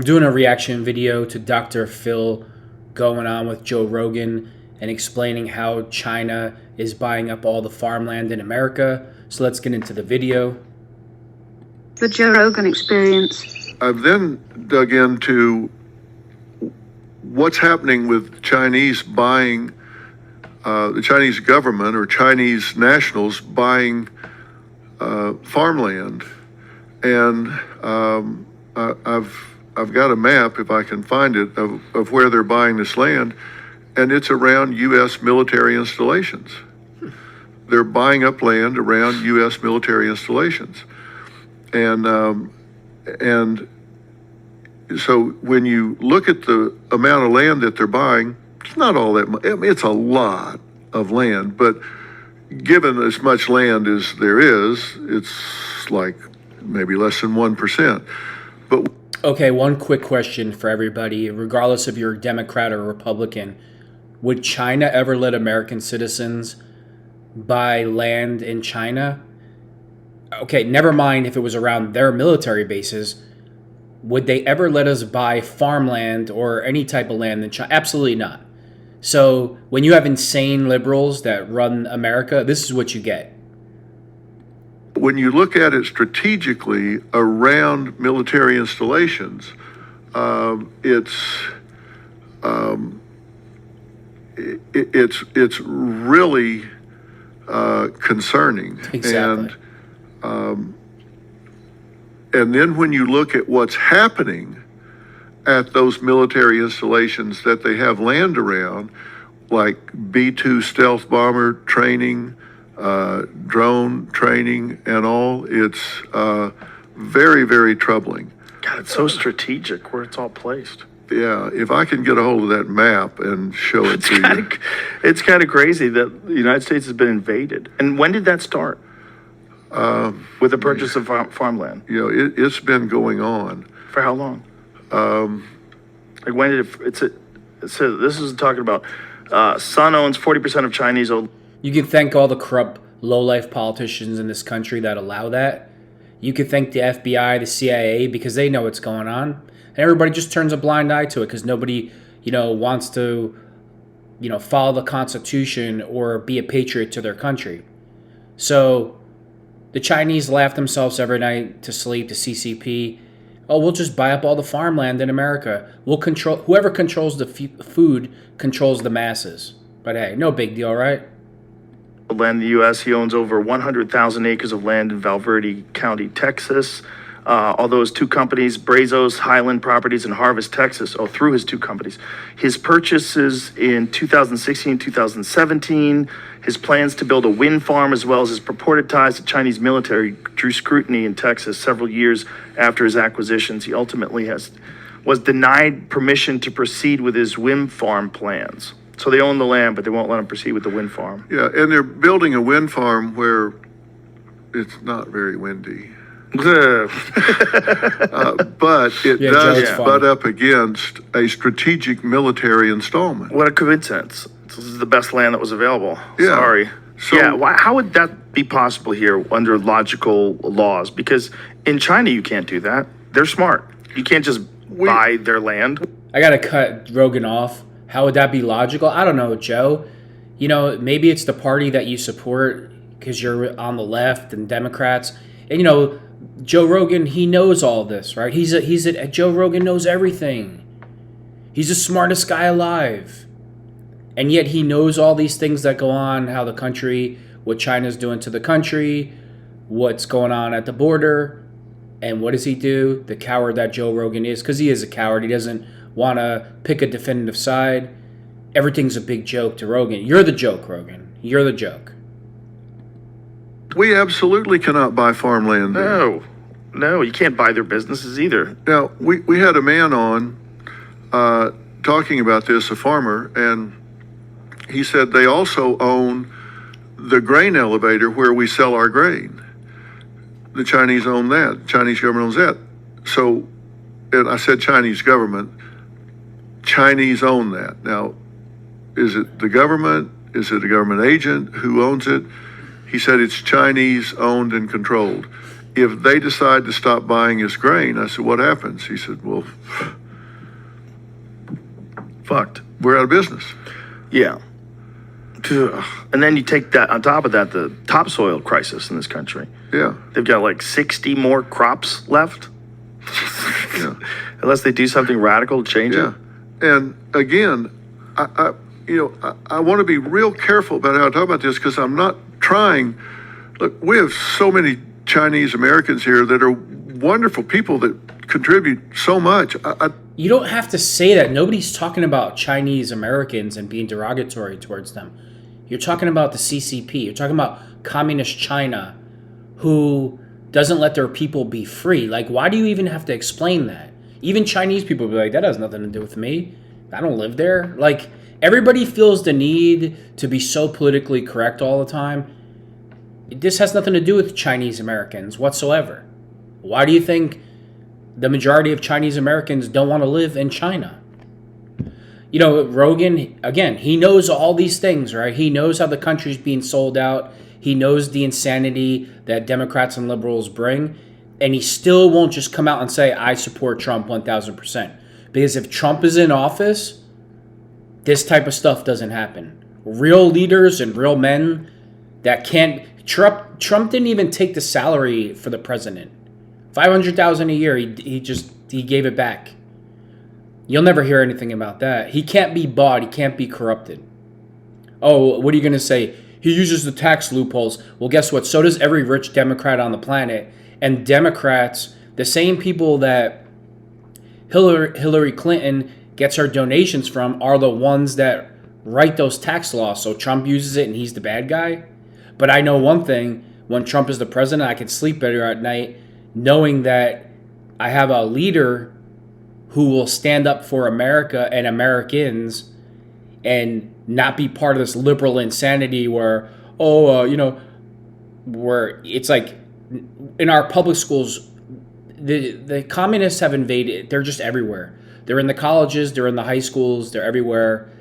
doing a reaction video to Dr. Phil going on with Joe Rogan and explaining how China is buying up all the farmland in America. So let's get into the video. The Joe Rogan experience. I've then dug into what's happening with Chinese buying, the Chinese government or Chinese nationals buying farmland. And I've got a map, if I can find it, of where they're buying this land, and it's around U.S. military installations. They're buying up land around U.S. military installations. And so when you look at the amount of land that they're buying, it's not all that much. I mean, it's a lot of land, but given as much land as there is, it's like maybe less than 1%. But okay, one quick question for everybody, regardless if you're a Democrat or a Republican. Would China ever let American citizens buy land in China? Okay, never mind if it was around their military bases. Would they ever let us buy farmland or any type of land in China? Absolutely not. So when you have insane liberals that run America, this is what you get. when you look at it strategically around military installations, it's really concerning. Exactly. And then when you look at what's happening at those military installations that they have land around, like B-2 stealth bomber training, drone training and all, it's very, very troubling. God, it's so strategic where it's all placed. Yeah, if I can get a hold of that map and show it to you. It's kind of crazy that the United States has been invaded. And when did that start? With the purchase of farmland? You know, it's been going on. For how long? Like when did it says, this is talking about, Sun owns 40% of Chinese old. You can thank all the corrupt, low-life politicians in this country that allow that. You can thank the FBI, the CIA, because they know what's going on. And everybody just turns a blind eye to it because nobody, wants to, follow the Constitution or be a patriot to their country. So the Chinese laugh themselves every night to sleep, to CCP. Oh, we'll just buy up all the farmland in America. We'll control, whoever controls the food controls the masses. But hey, no big deal, right? Land in the U.S. He owns over 100,000 acres of land in Valverde County, Texas. Although his two companies, Brazos, Highland Properties, and Harvest, Texas, through his two companies. His purchases in 2016, 2017, his plans to build a wind farm, as well as his purported ties to Chinese military, drew scrutiny in Texas several years after his acquisitions. He ultimately was denied permission to proceed with his wind farm plans. So they own the land, but they won't let him proceed with the wind farm. Yeah, and they're building a wind farm where it's not very windy. But it does butt up against a strategic military installment. What a coincidence. This is the best land that was available. Yeah. Sorry. So, how would that be possible here under logical laws? Because in China, you can't do that. They're smart. You can't just buy their land. I got to cut Rogan off. How would that be logical? I don't know, Joe. Maybe it's the party that you support because you're on the left and Democrats. And, Joe Rogan, he knows all this, right? Joe Rogan knows everything. He's the smartest guy alive. And yet he knows all these things that go on, how the country, what China's doing to the country, what's going on at the border. And what does he do? The coward that Joe Rogan is, because he is a coward. He doesn't want to pick a definitive side. Everything's a big joke to Rogan. You're the joke, Rogan. You're the joke. We absolutely cannot buy farmland there. No, you can't buy their businesses either. Now, we had a man on talking about this, a farmer, and he said they also own the grain elevator where we sell our grain. The Chinese own that. The Chinese government owns that. So, and I said Chinese government. Chinese own that. Now, is it the government? Is it a government agent? Who owns it? He said it's Chinese owned and controlled. if they decide to stop buying his grain. I said, what happens? He said, well, Fucked. we're out of business. Yeah. And then you take that, on top of that, the topsoil crisis in this country. Yeah, They've got like 60 more crops left. yeah, Unless they do something radical to change yeah. it. And again, I want to be real careful about how I talk about this because I'm not trying. Look, we have so many Chinese Americans here that are wonderful people that contribute so much. You don't have to say that. Nobody's talking about Chinese Americans and being derogatory towards them. You're talking about the CCP. You're talking about communist China who doesn't let their people be free. Like, why do you even have to explain that? Even Chinese people be like, that has nothing to do with me. I don't live there. Like, everybody feels the need to be so politically correct all the time. This has nothing to do with Chinese Americans whatsoever. Why do you think the majority of Chinese Americans don't want to live in China? You know, Rogan, again, he knows all these things, right? He knows how the country's being sold out. He knows the insanity that Democrats and liberals bring. And he still won't just come out and say, I support Trump 1,000%. Because if Trump is in office, this type of stuff doesn't happen. Real leaders and real men that can't... Trump didn't even take the salary for the president. $500,000 a year, he gave it back. You'll never hear anything about that. He can't be bought. He can't be corrupted. Oh, what are you going to say? He uses the tax loopholes. Well, guess what? So does every rich Democrat on the planet. And Democrats, the same people that Hillary Clinton gets her donations from, are the ones that write those tax laws. So Trump uses it and he's the bad guy. But I know one thing. When Trump is the president, I can sleep better at night knowing that I have a leader who will stand up for America and Americans and not be part of this liberal insanity where, where it's like in our public schools, the communists have invaded. They're just everywhere. They're in the colleges, they're in the high schools, they're everywhere.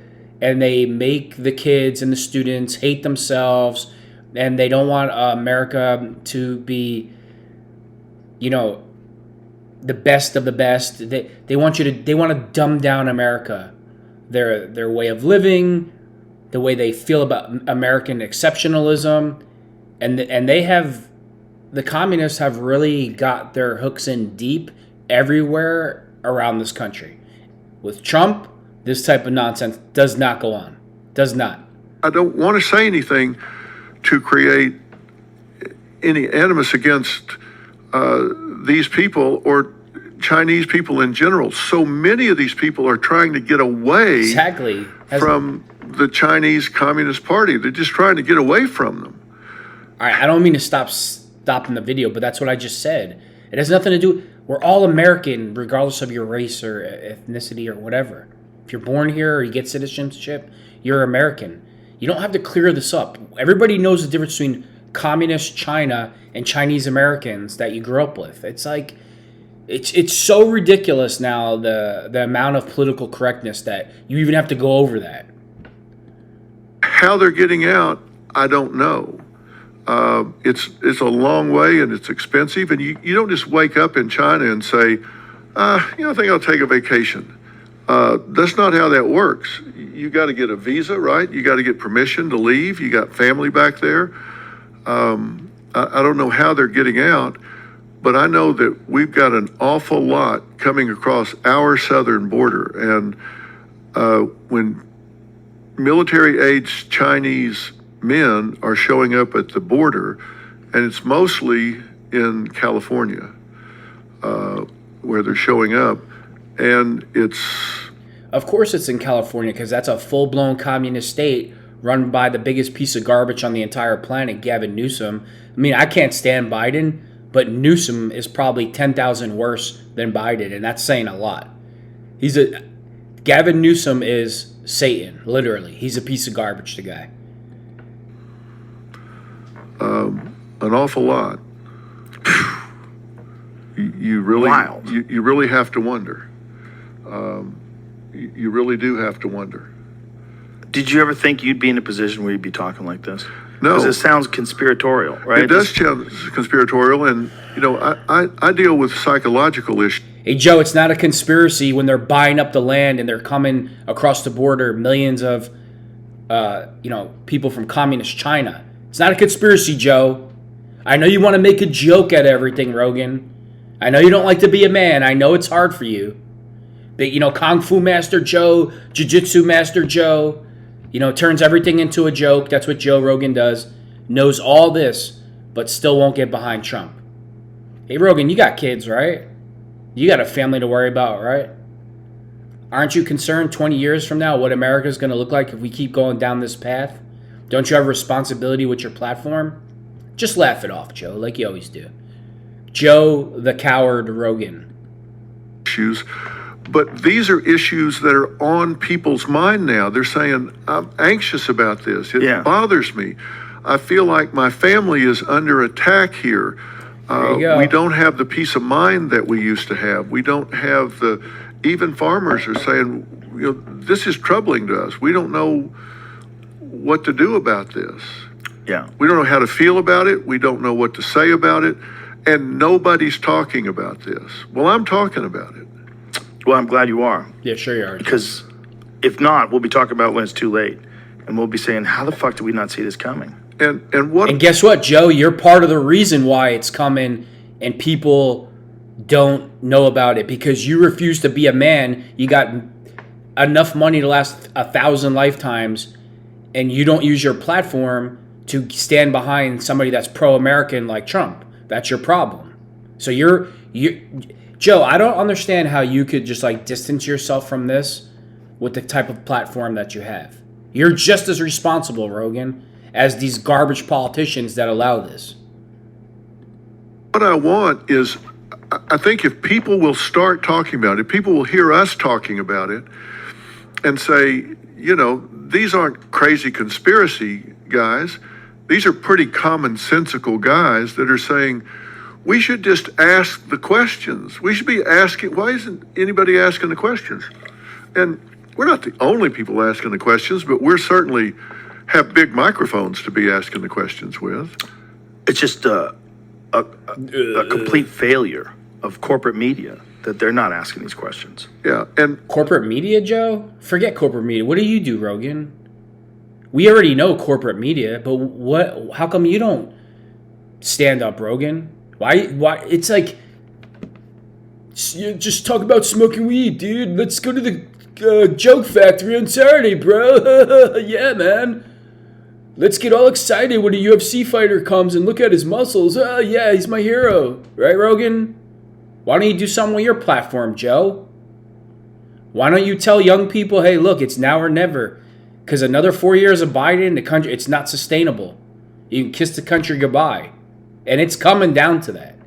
And they make the kids and the students hate themselves. And they don't want America to be, the best of the best. They want to dumb down America, their way of living, the way they feel about American exceptionalism, and the communists have really got their hooks in deep everywhere around this country. With Trump, this type of nonsense does not go on. Does not. I don't want to say anything to create any animus against these people or Chinese people in general. So many of these people are trying to get away from the Chinese Communist Party. They're just trying to get away from them. All right, I don't mean to stopping the video, but that's what I just said. It has nothing to do. We're all American, regardless of your race or ethnicity or whatever. If you're born here or you get citizenship, you're American. You don't have to clear this up. Everybody knows the difference between communist China and Chinese Americans that you grew up with. It's like, it's so ridiculous now, the amount of political correctness that you even have to go over that. How they're getting out, I don't know. It's a long way and it's expensive, and you don't just wake up in China and say, I think I'll take a vacation. That's not how that works. You got to get a visa, right? You got to get permission to leave. You got family back there. I don't know how they're getting out, but I know that we've got an awful lot coming across our southern border. And when military-aged Chinese men are showing up at the border, and it's mostly in California where they're showing up, and it's... Of course it's in California, because that's a full-blown communist state run by the biggest piece of garbage on the entire planet, Gavin Newsom. I mean, I can't stand Biden, but Newsom is probably 10,000 worse than Biden, and that's saying a lot. Gavin Newsom is Satan, literally. He's a piece of garbage, the guy. An awful lot. You really, Wild. You really have to wonder. You really do have to wonder. Did you ever think you'd be in a position where you'd be talking like this? No. Because it sounds conspiratorial, right? It does sound conspiratorial, and I deal with psychological issues. Hey, Joe, it's not a conspiracy when they're buying up the land and they're coming across the border, millions of, people from communist China. It's not a conspiracy, Joe. I know you want to make a joke at everything, Rogan. I know you don't like to be a man. I know it's hard for you. But, Kung Fu Master Joe, Jiu-Jitsu Master Joe, turns everything into a joke. That's what Joe Rogan does. Knows all this, but still won't get behind Trump. Hey, Rogan, you got kids, right? You got a family to worry about, right? Aren't you concerned 20 years from now what America's going to look like if we keep going down this path? Don't you have a responsibility with your platform? Just laugh it off, Joe, like you always do. Joe the Coward Rogan. Issues, but these are issues that are on people's mind now. They're saying, I'm anxious about this. It bothers me. I feel like my family is under attack here. We don't have the peace of mind that we used to have. We don't have even farmers are saying, this is troubling to us. We don't know what to do about this. Yeah. We don't know how to feel about it. We don't know what to say about it. And nobody's talking about this. Well, I'm talking about it. Well, I'm glad you are. Yeah, sure you are. Because if not, we'll be talking about when it's too late. And we'll be saying, how the fuck did we not see this coming? And guess what, Joe? You're part of the reason why it's coming and people don't know about it because you refuse to be a man. You got enough money to last 1,000 lifetimes and you don't use your platform to stand behind somebody that's pro-American like Trump. That's your problem. So Joe, I don't understand how you could just distance yourself from this with the type of platform that you have. You're just as responsible, Rogan, as these garbage politicians that allow this. What I want is, I think if people will start talking about it, people will hear us talking about it and say, these aren't crazy conspiracy guys. These are pretty commonsensical guys that are saying, we should just ask the questions. We should be asking, why isn't anybody asking the questions? And we're not the only people asking the questions, but we're certainly have big microphones to be asking the questions with. It's just a complete failure of corporate media that they're not asking these questions. Yeah, and corporate media, Joe? Forget corporate media. What do you do, Rogan? We already know corporate media, but what? How come you don't stand up, Rogan? Why? It's like, just talk about smoking weed, dude. Let's go to the joke factory on Saturday, bro. Yeah, man. Let's get all excited when a UFC fighter comes and look at his muscles. Oh, yeah, he's my hero. Right, Rogan? Why don't you do something with your platform, Joe? Why don't you tell young people, hey, look, it's now or never. Because another 4 years of Biden, the country, it's not sustainable. You can kiss the country goodbye. And it's coming down to that.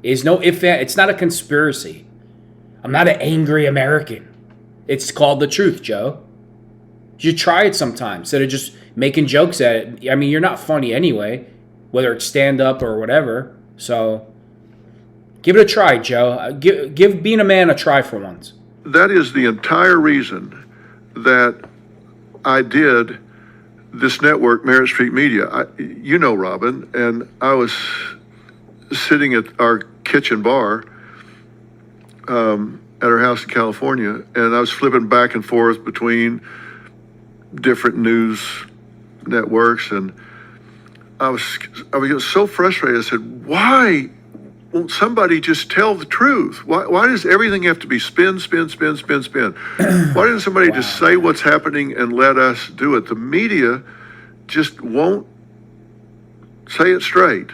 It's not a conspiracy. I'm not an angry American. It's called the truth, Joe. You try it sometimes instead of just making jokes at it. I mean, you're not funny anyway, whether it's stand-up or whatever. So give it a try, Joe. Give being a man a try for once. That is the entire reason that I did this network, Merit Street Media. Robin, and I was sitting at our kitchen bar at our house in California, and I was flipping back and forth between different news networks, and I was so frustrated. I said, why won't somebody just tell the truth? Why does everything have to be spin? Why doesn't somebody just say what's happening and let us do it? The media just won't say it straight.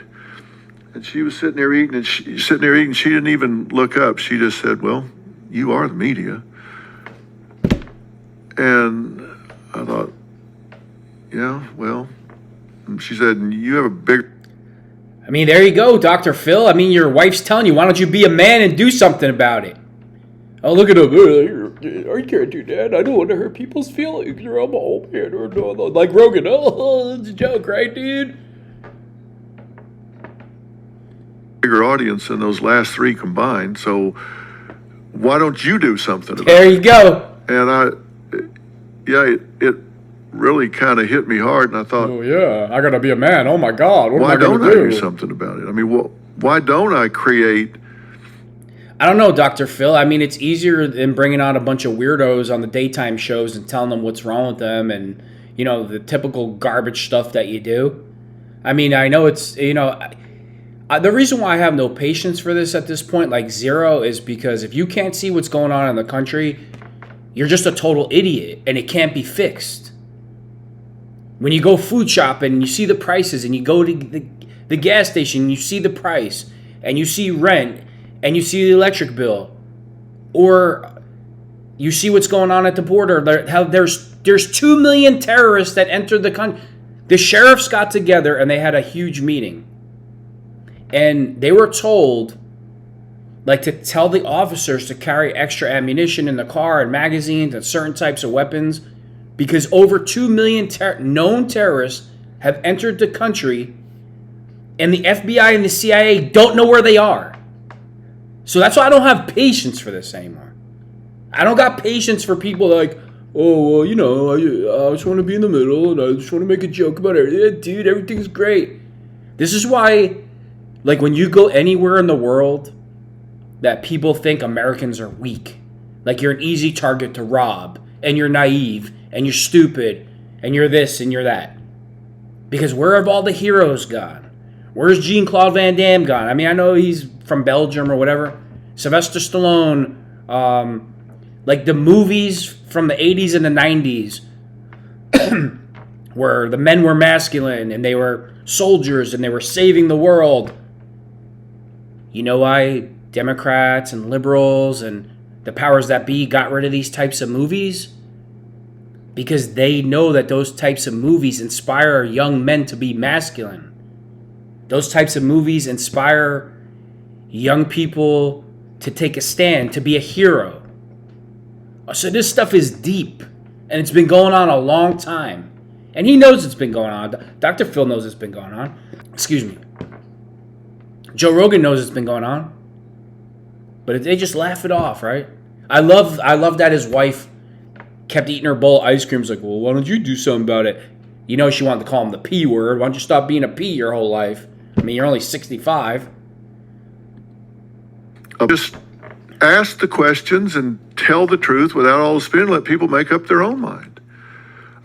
And she was sitting there eating, she didn't even look up. She just said, well, you are the media. And I thought, yeah, well, and she said, you have a big... I mean, there you go, Dr. Phil. I mean, your wife's telling you, why don't you be a man and do something about it? Oh, look at him. I can't do that. I don't want to hurt people's feelings. I'm an old man. Or like Rogan. Oh, it's a joke, right, dude? Bigger audience than those last three combined, so why don't you do something about it? There you go. And really kind of hit me hard, and I thought, Oh yeah, I gotta be a man. Oh my God, what why am I don't gonna I do? do something about it? I mean, why don't I create? I don't know, Dr. Phil. I mean, it's easier than bringing on a bunch of weirdos on the daytime shows and telling them what's wrong with them, and the typical garbage stuff that you do. I mean, I know it's the reason why I have no patience for this at this point, like zero, is because if you can't see what's going on in the country, you're just a total idiot, and it can't be fixed. When you go food shopping and you see the prices, and you go to the gas station and you see the price, and you see rent, and you see the electric bill, or you see what's going on at the border, how there's 2 million terrorists that entered the country. The sheriffs got together and they had a huge meeting. And they were told, like, to tell the officers to carry extra ammunition in the car and magazines and certain types of weapons, because over 2 million known terrorists have entered the country, and the FBI and the CIA don't know where they are. So that's why I don't have patience for this anymore. I don't got patience for people like, oh, well, I just want to be in the middle and I just want to make a joke about it. Yeah, dude, everything's great. This is why, like, when you go anywhere in the world that people think Americans are weak, like you're an easy target to rob, and you're naive, and you're stupid, and you're this and you're that. Because where have all the heroes gone? Where's Jean-Claude Van Damme gone? I mean, I know he's from Belgium or whatever. Sylvester Stallone, like the movies from the 80s and the 90s where the men were masculine and they were soldiers and they were saving the world. You know why Democrats and liberals and the powers that be got rid of these types of movies? Because they know that those types of movies inspire young men to be masculine. Those types of movies inspire young people to take a stand, to be a hero. So this stuff is deep, and it's been going on a long time. And he knows it's been going on. Dr. Phil knows it's been going on. Excuse me. Joe Rogan knows it's been going on. But they just laugh it off, right? I love that his wife kept eating her bowl of ice cream. It's like, well, why don't you do something about it? She wanted to call him the P word. Why don't you stop being a P your whole life? I mean, you're only 65. Just ask the questions and tell the truth without all the spin. Let people make up their own mind.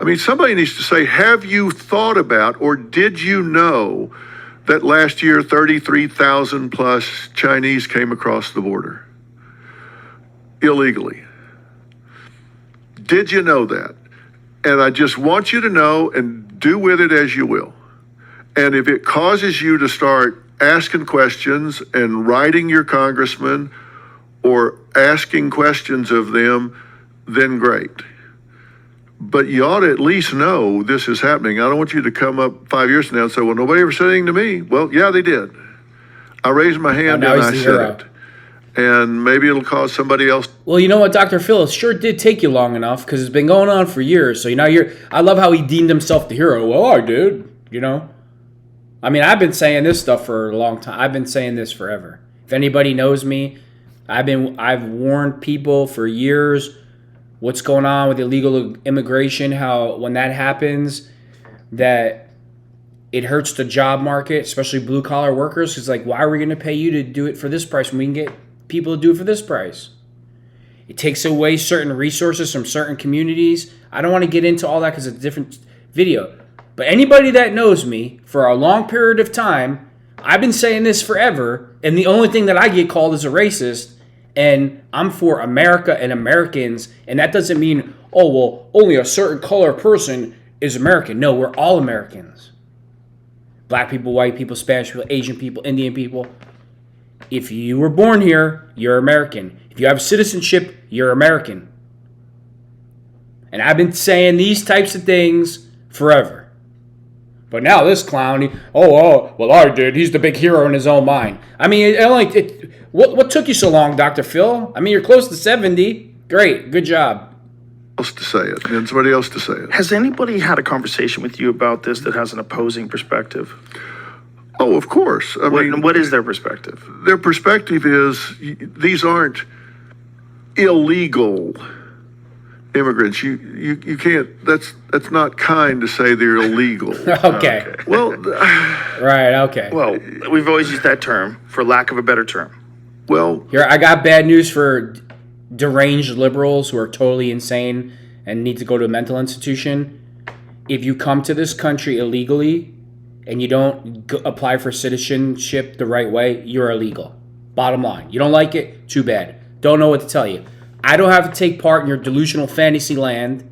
I mean, somebody needs to say, have you thought about, or did you know that last year 33,000 plus Chinese came across the border illegally? Did you know that? And I just want you to know, and do with it as you will. And if it causes you to start asking questions and writing your congressman or asking questions of them, then great. But you ought to at least know this is happening. I don't want you to come up 5 years from now and say, well, nobody ever said anything to me. Well, yeah, they did. I raised my hand and I said it. And maybe it'll cause somebody else. Well, you know what, Dr. Phil, it sure did take you long enough, because it's been going on for years. So, I love how he deemed himself the hero. Well, I did, I mean, I've been saying this stuff for a long time. I've been saying this forever. If anybody knows me, I've warned people for years what's going on with illegal immigration, how when that happens, that it hurts the job market, especially blue-collar workers. It's like, why are we going to pay you to do it for this price when we can get people to do it for this price? It takes away certain resources from certain communities. I don't want to get into all that because it's a different video. But anybody that knows me for a long period of time, I've been saying this forever, and the only thing that I get called is a racist, and I'm for America and Americans, and that doesn't mean, oh, well, only a certain color person is American. No, we're all Americans. Black people, white people, Spanish people, Asian people, Indian people. If you were born here, you're American. If you have citizenship, you're American. And I've been saying these types of things forever. But now this clown, well, I did. He's the big hero in his own mind. I mean, what took you so long, Dr. Phil? I mean, you're close to 70. Great, good job. Else to say it, and somebody else to say it. Has anybody had a conversation with you about this that has an opposing perspective? Oh, of course. What is their perspective? Their perspective is these aren't illegal immigrants. You can't. That's not kind to say they're illegal. Okay. Well, Right, okay. Well, we've always used that term for lack of a better term. well, Here, I got bad news for deranged liberals who are totally insane and need to go to a mental institution. If you come to this country illegally and you don't apply for citizenship the right way, you're illegal. Bottom line. You don't like it? Too bad. Don't know what to tell you. I don't have to take part in your delusional fantasy land,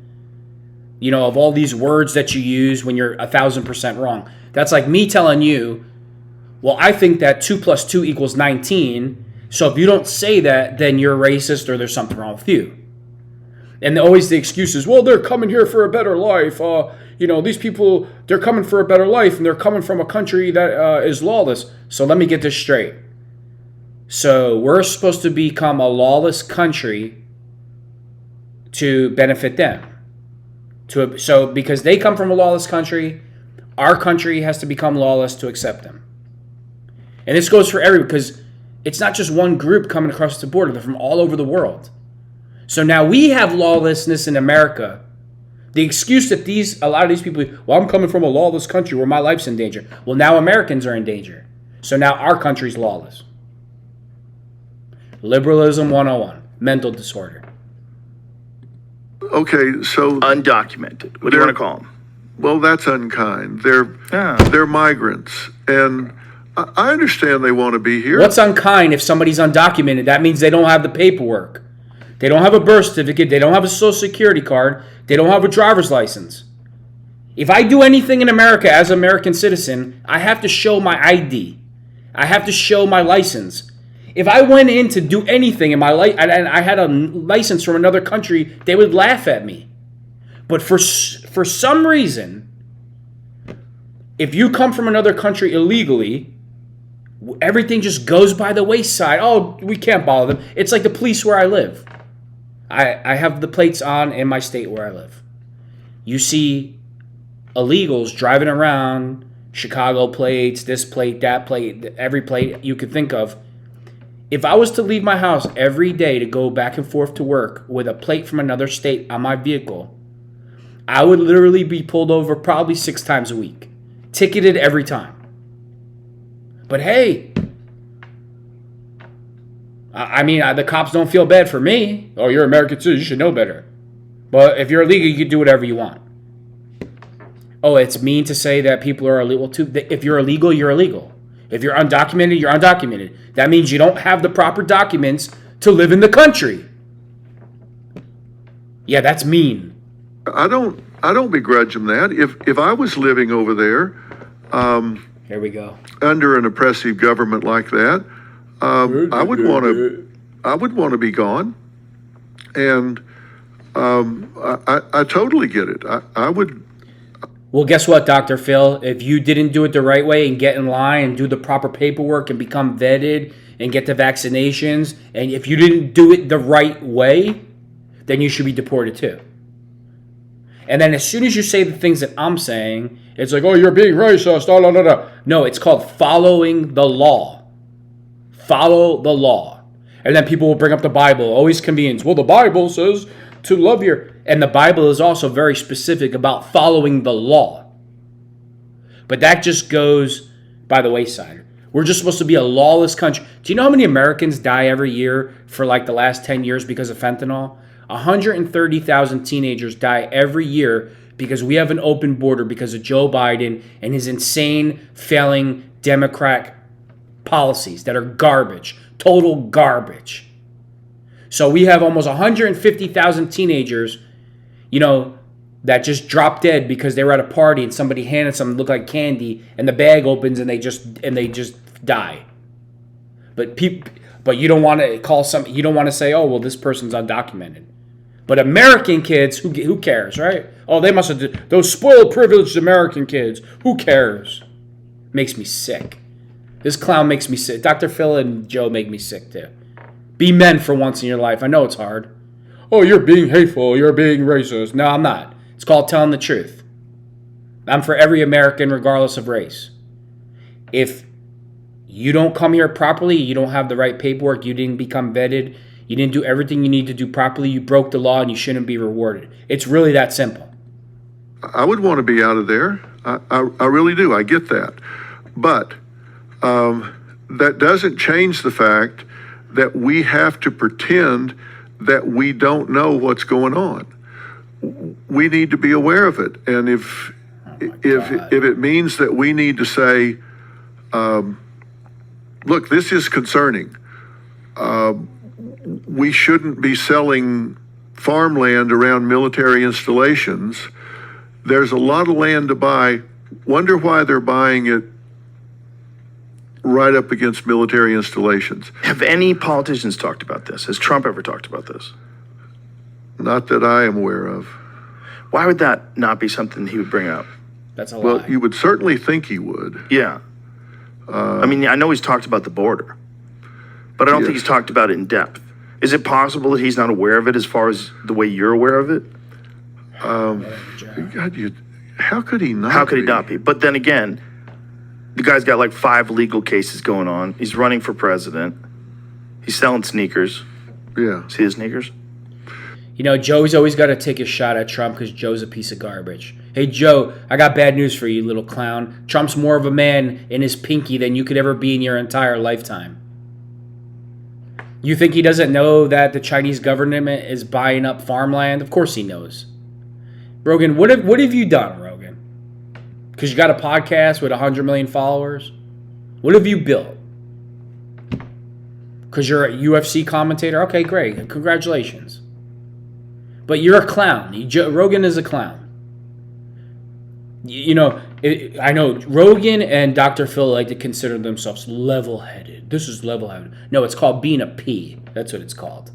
of all these words that you use when you're 1,000% wrong. That's like me telling you, well, I think that 2 + 2 = 19. So if you don't say that, then you're racist or there's something wrong with you. And always the excuse is, well, they're coming here for a better life. These people, they're coming for a better life and they're coming from a country that is lawless. So let me get this straight. So we're supposed to become a lawless country to benefit them. So because they come from a lawless country, our country has to become lawless to accept them. And this goes for everyone, because it's not just one group coming across the border. They're from all over the world. So now we have lawlessness in America. The excuse that a lot of these people, well, I'm coming from a lawless country where my life's in danger. Well, now Americans are in danger. So now our country's lawless. Liberalism 101, mental disorder. okay, so Undocumented. What do you want to call them? well, that's unkind. They're migrants, and I understand they want to be here. What's unkind if somebody's undocumented? That means they don't have the paperwork. They don't have a birth certificate. They don't have a social security card. They don't have a driver's license. If I do anything in America as an American citizen, I have to show my ID. I have to show my license. If I went in to do anything in my life and I had a license from another country, they would laugh at me. But for some reason, if you come from another country illegally, everything just goes by the wayside. Oh, we can't bother them. It's like the police where I live. I have the plates on in my state where I live. You see illegals driving around, Chicago plates, this plate, that plate, every plate you could think of. If I was to leave my house every day to go back and forth to work with a plate from another state on my vehicle, I would literally be pulled over probably 6 times a week. Ticketed every time. But hey, the cops don't feel bad for me. Oh, you're an American citizen, you should know better. But if you're illegal, you can do whatever you want. Oh, it's mean to say that people are illegal too. If you're illegal, you're illegal. If you're undocumented, you're undocumented. That means you don't have the proper documents to live in the country. Yeah, that's mean. I don't begrudge them that. If I was living over there, Here we go. under an oppressive government like that, I would want to be gone, and I totally get it. I would. Well, guess what, Dr. Phil? If you didn't do it the right way and get in line and do the proper paperwork and become vetted and get the vaccinations, and if you didn't do it the right way, then you should be deported too. And then as soon as you say the things that I'm saying, it's like, oh, you're being racist. Oh, no. No, it's called following the law. Follow the law. And then people will bring up the Bible. Always convenience. Well, the Bible says to love your... And the Bible is also very specific about following the law. But that just goes by the wayside. We're just supposed to be a lawless country. Do you know how many Americans die every year for like the last 10 years because of fentanyl? 130,000 teenagers die every year because we have an open border because of Joe Biden and his insane, failing Democrat policies that are garbage, total garbage. So we have almost 150,000 teenagers, that just dropped dead because they were at a party and somebody handed something that looked like candy and the bag opens and they just die. But you don't want to call you don't want to say, oh, well, this person's undocumented. But American kids, who cares, right? Oh, they must have, those spoiled, privileged American kids. Who cares? Makes me sick. This clown makes me sick. Dr. Phil and Joe make me sick too. Be men for once in your life. I know it's hard. Oh, you're being hateful. You're being racist. No, I'm not. It's called telling the truth. I'm for every American regardless of race. If you don't come here properly, you don't have the right paperwork, you didn't become vetted, You didn't do everything you need to do properly. You broke the law and you shouldn't be rewarded. It's really that simple. I would want to be out of there. I really do. I get that. But that doesn't change the fact that we have to pretend that we don't know what's going on. We need to be aware of it. And if it means that we need to say, look, this is concerning. We shouldn't be selling farmland around military installations. There's a lot of land to buy. Wonder why they're buying it right up against military installations. Have any politicians talked about this? Has Trump ever talked about this? Not that I am aware of. Why would that not be something he would bring up? That's a Well, lie. you would certainly think he would. Yeah. I mean, I know he's talked about the border, but I don't think Yes. he's talked about it in depth. Is it possible that he's not aware of it as far as the way you're aware of it? God, how could he not? How could he be? not be? But then again, the guy's got like 5 legal cases going on. He's running for president. He's selling sneakers. Yeah. See his sneakers? You know, Joe's always got to take a shot at Trump because Joe's a piece of garbage. Hey, Joe, I got bad news for you, little clown. Trump's more of a man in his pinky than you could ever be in your entire lifetime. You think he doesn't know that the Chinese government is buying up farmland? Of course he knows. Rogan, what have you done, Rogan? Because you got a podcast with 100 million followers. What have you built? Because you're a UFC commentator? Okay, great. Congratulations. But you're a clown. Rogan is a clown. You know, I know Rogan and Dr. Phil like to consider themselves level-headed. This is level-headed. No, it's called being a P. That's what it's called.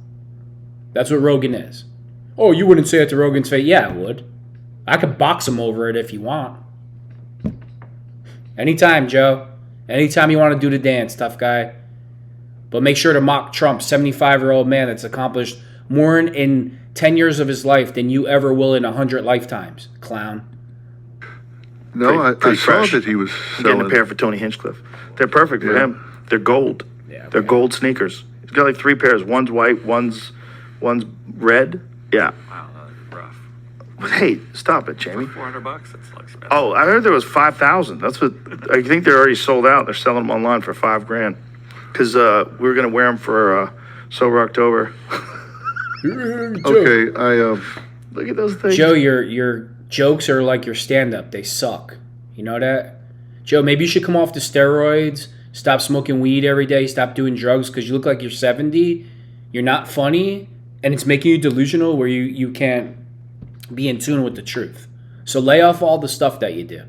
That's what Rogan is. Oh, you wouldn't say it to Rogan's face? Yeah, I would. I could box him over it if you want. Anytime, Joe. Anytime you want to do the dance, tough guy. But make sure to mock Trump, 75-year-old man that's accomplished more in 10 years of his life than you ever will in 100 lifetimes, clown. No, I Pretty saw fresh. that he was I'm getting a selling. pair for Tony Hinchcliffe. They're perfect for Yeah. him. They're gold. Yeah, They're okay. gold sneakers. He's got like 3 pairs. One's white, one's red. Yeah. Wow, that's rough. But hey, stop it, Jamie. $400? That's like expensive. Oh, I heard there was 5,000. That's what I think they're already sold out. They're selling them online for $5,000 because we were gonna wear them for Sober October. Okay, Look at those things. Joe, your jokes are like your stand-up. They suck. You know that? Joe, maybe you should come off the steroids, stop smoking weed every day, stop doing drugs because you look like you're 70. You're not funny, and it's making you delusional where you can't be in tune with the truth. So lay off all the stuff that you do.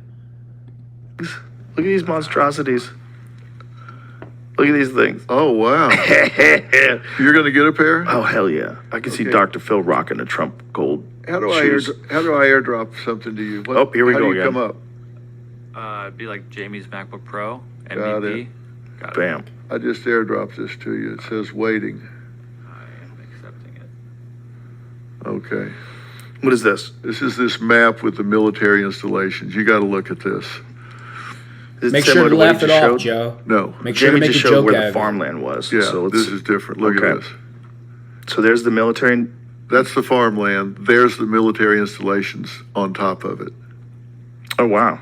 Look at these monstrosities. Look at these things. oh wow, Oh you're going to get a pair? hell yeah! I can see Okay. Dr. Phil rocking a Trump gold. How do I shoes. airdrop something to you? Oh, here we how go do you again. come up? It'd be like Jamie's MacBook Pro, Got MVP. Got it. Bam. I just airdropped this to you. It says waiting. I am accepting it. Okay. What is this? This is this map with the military installations. You got to look at this. Is Make similar sure to what laugh you it just off, showed? Joe. No. Make sure to Jamie make a just showed joke where out the of it. farmland was. Yeah, so this is different. Look okay. at this. So there's the military. That's the farmland. There's the military installations on top of it. Oh wow,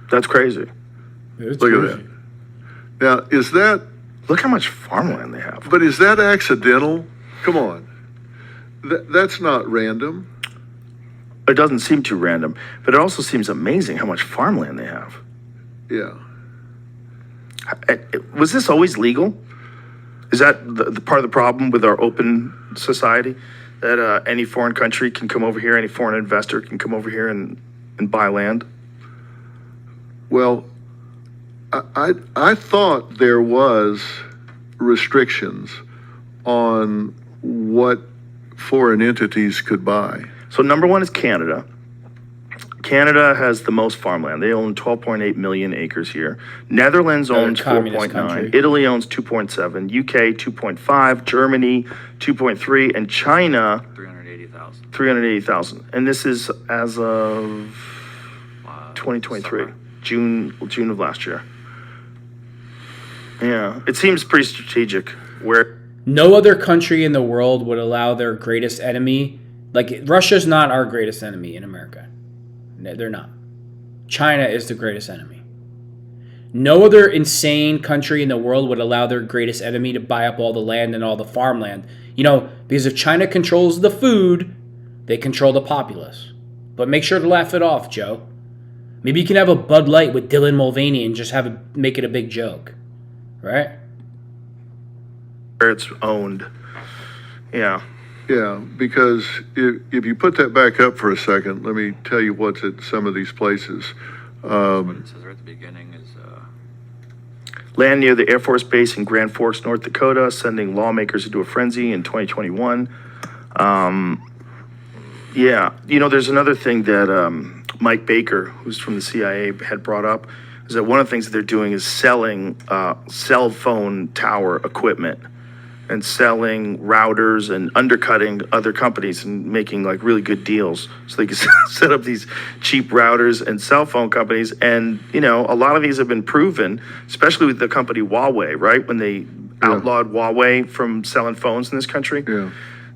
that's crazy. It's Look crazy. at that. Now, is that, Look how much farmland they have. but is that accidental? Come on. That's not random. It doesn't seem too random, but it also seems amazing how much farmland they have. Yeah. Was this always legal? Is that the part of the problem with our open society? That any foreign country can come over here, any foreign investor can come over here and buy land? Well, I thought there was restrictions on what foreign entities could buy. So number one is Canada. Canada has the most farmland. They own 12.8 million acres here. Netherlands Another owns communist 4.9. country. Italy owns 2.7. UK 2.5. Germany 2.3. And China 380,000. 380,000. And this is as of 2023, Summer. June of last year. Yeah, it seems pretty strategic. Where No other country in the world would allow their greatest enemy, like Russia's not our greatest enemy in America. They're not. China is the greatest enemy. No other insane country in the world would allow their greatest enemy to buy up all the land and all the farmland. Because if China controls the food, they control the populace. But make sure to laugh it off, Joe. Maybe you can have a Bud Light with Dylan Mulvaney and just make it a big joke. Right? Where it's owned. Yeah. Yeah, because if you put that back up for a second, let me tell you what's at some of these places. What it says right at the beginning is Land near the Air Force Base in Grand Forks, North Dakota, sending lawmakers into a frenzy in 2021. There's another thing that Mike Baker, who's from the CIA, had brought up, is that one of the things that they're doing is selling cell phone tower equipment and selling routers and undercutting other companies and making like really good deals so they can set up these cheap routers and cell phone companies. And, a lot of these have been proven, especially with the company Huawei, right? When they outlawed Huawei from selling phones in this country. Yeah.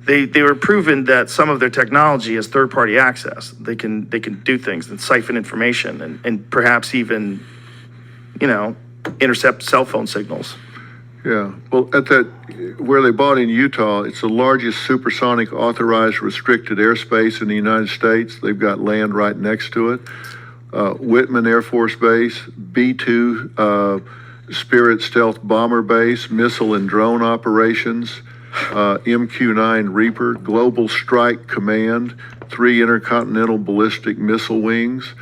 They were proven that some of their technology has third-party access. They can do things and siphon information and perhaps even, intercept cell phone signals. Yeah, well, where they bought in Utah, it's the largest supersonic authorized restricted airspace in the United States. They've got land right next to it. Whitman Air Force Base, B-2 Spirit Stealth Bomber Base, missile and drone operations, MQ-9 Reaper, Global Strike Command, 3 intercontinental ballistic missile wings,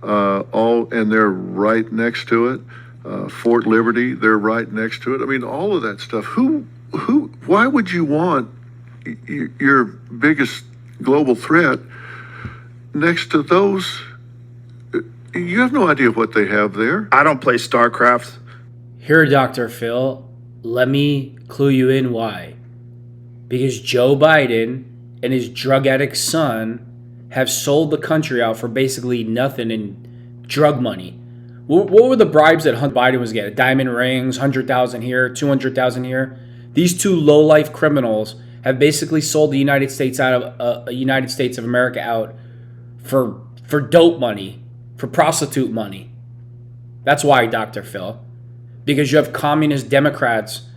and they're right next to it. Fort Liberty, they're right next to it. I mean, all of that stuff. Why would you want your biggest global threat next to those? You have no idea what they have there. I don't play StarCraft. Here, Dr. Phil, let me clue you in why. Because Joe Biden and his drug addict son have sold the country out for basically nothing in drug money. What were the bribes that Hunter Biden was getting? Diamond rings, 100,000 here, 200,000 here. These two low-life criminals have basically sold the United States United States of America out for dope money, for prostitute money. That's why, Dr. Phil. Because you have communist Democrats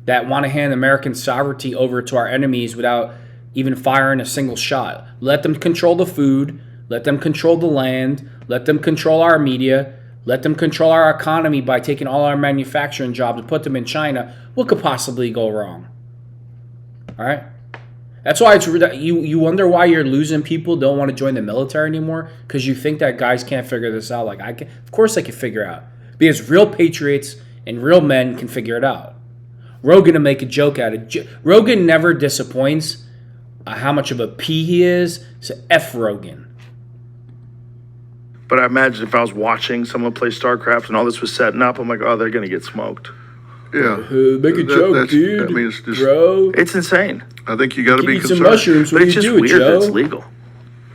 that want to hand American sovereignty over to our enemies without even firing a single shot. Let them control the food. Let them control the land. Let them control our media. Let them control our economy by taking all our manufacturing jobs and put them in China. What could possibly go wrong? All right? That's why you wonder why you're losing people don't want to join the military anymore, because you think that guys can't figure this out. Like I can. Of course I can figure it out. Because real patriots and real men can figure it out. Rogan to make a joke out of it. Rogan never disappoints how much of a P he is. So F Rogan. But I imagine if I was watching someone play StarCraft and all this was setting up, I'm like, oh, they're going to get smoked. Yeah. Make a joke, dude. I mean, it's just, bro. It's insane. I think you got to be Eat concerned. some mushrooms But when it's you just do it, weird that Joe. it's legal.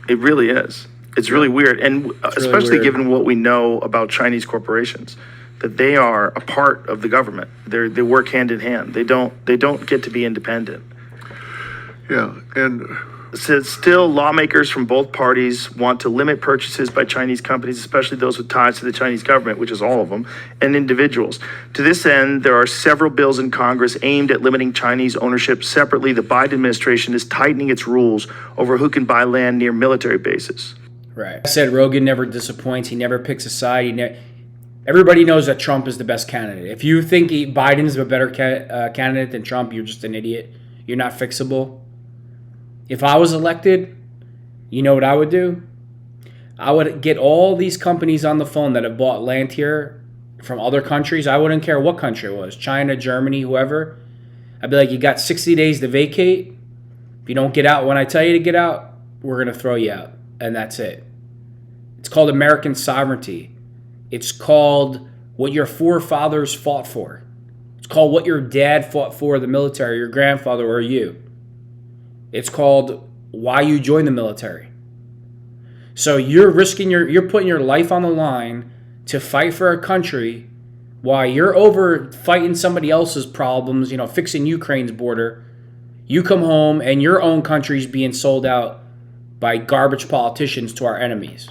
It really is. It's really weird. And especially weird. given what we know about Chinese corporations, that they are a part of the government. They work hand in hand. They don't get to be independent. Yeah, and So still, lawmakers from both parties want to limit purchases by Chinese companies, especially those with ties to the Chinese government, which is all of them, and individuals. To this end, there are several bills in Congress aimed at limiting Chinese ownership. Separately, the Biden administration is tightening its rules over who can buy land near military bases. Right. I said Rogan never disappoints. He never picks a side. Everybody knows that Trump is the best candidate. If you think Biden's a better candidate than Trump, you're just an idiot. You're not fixable. If I was elected, you know what I would do? I would get all these companies on the phone that have bought land here from other countries. I wouldn't care what country it was, China, Germany, whoever. I'd be like, you got 60 days to vacate. If you don't get out when I tell you to get out, we're going to throw you out. And that's it. It's called American sovereignty. It's called what your forefathers fought for. It's called what your dad fought for, the military, your grandfather, or you. It's called why you joined the military. So you're putting your life on the line to fight for a country Why? You're over fighting somebody else's problems, fixing Ukraine's border. You come home and your own country's being sold out by garbage politicians to our enemies.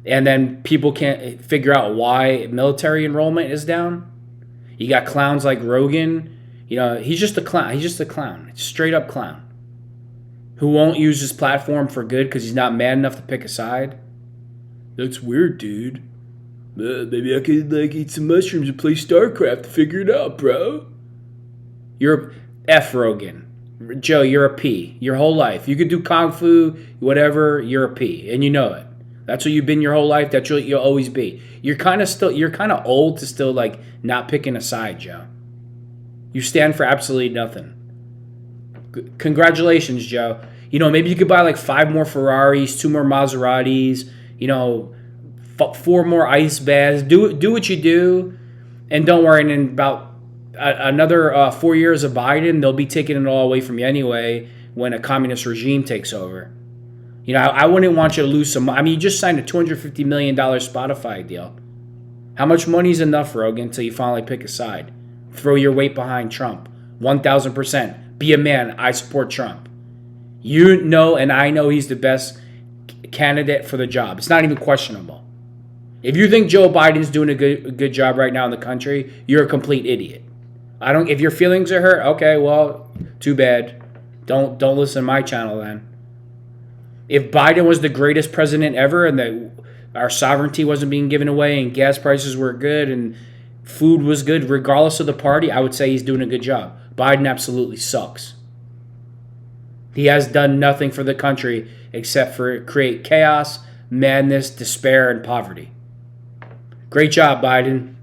And then people can't figure out why military enrollment is down. You got clowns like Rogan. He's just a clown. He's just a clown. Straight up clown. Who won't use his platform for good because he's not man enough to pick a side. That's weird, dude. Maybe I could eat some mushrooms and play StarCraft to figure it out, bro. You're F Rogan. Joe, you're a P. Your whole life. You could do Kung Fu, whatever, you're a P. And you know it. That's what you've been your whole life. That's what you'll always be. You're kind of old to still not picking a side, Joe. You stand for absolutely nothing. Congratulations, Joe. Maybe you could buy 5 more Ferraris, 2 more Maseratis, 4 more ice baths. Do what you do, and don't worry. And in about another 4 years of Biden, they'll be taking it all away from you anyway when a communist regime takes over. I wouldn't want you to lose some. You just signed a $250 million Spotify deal. How much money is enough, Rogan, until you finally pick a side? Throw your weight behind Trump. 1,000%. Be a man. I support Trump. You know and I know he's the best candidate for the job. It's not even questionable. If you think Joe Biden's doing a good job right now in the country, you're a complete idiot. If your feelings are hurt, okay, well, too bad. Don't listen to my channel then. If Biden was the greatest president ever and that our sovereignty wasn't being given away and gas prices were good and food was good, regardless of the party, I would say he's doing a good job. Biden absolutely sucks. He has done nothing for the country except for create chaos, madness, despair, and poverty. Great job, Biden.